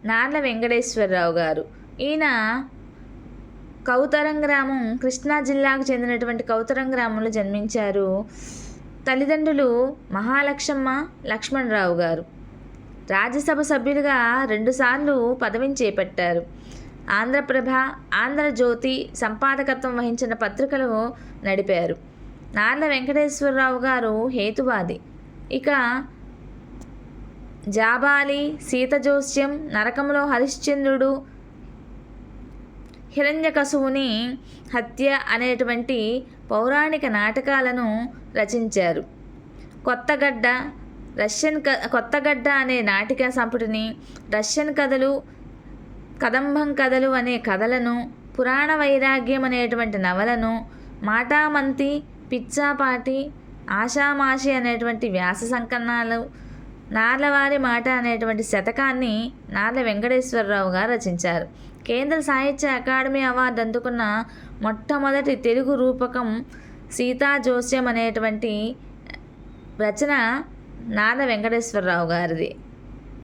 నార్ల వెంకటేశ్వరరావు గారు. ఈయన కౌతరం గ్రామం, కృష్ణా జిల్లాకు చెందినటువంటి కౌతరం గ్రామంలో జన్మించారు. తల్లిదండ్రులు మహాలక్ష్మమ్మ, లక్ష్మణరావు గారు. రాజ్యసభ సభ్యులుగా 2 సార్లు పదవిని చేపట్టారు. ఆంధ్రప్రభ, ఆంధ్రజ్యోతి సంపాదకత్వం వహించిన పత్రికలు నడిపారు. నార్ల వెంకటేశ్వరరావు గారు హేతువాది. ఇక జాబాలి, సీతజోస్యం, నరకంలో హరిశ్చంద్రుడు, హిరణ్యకశువుని హత్య అనేటువంటి పౌరాణిక నాటకాలను రచించారు. కొత్తగడ్డ అనే నాటిక సంపుటిని, రష్యన్ కథలు, కదంబం కథలు అనే కథలను, పురాణ వైరాగ్యం అనేటువంటి నవలను, మాటామంతి, పిచ్చాపాటి, ఆషామాషి అనేటువంటి వ్యాస సంకలనాలు, నార్లవారి మాట అనేటువంటి శతకాన్ని నార్ల వెంకటేశ్వరరావు గారు రచించారు. కేంద్ర సాహిత్య అకాడమీ అవార్డు అందుకున్న మొట్టమొదటి తెలుగు రూపకం సీతాజోస్యం అనేటువంటి రచన నార్ల వెంకటేశ్వరరావు గారిది.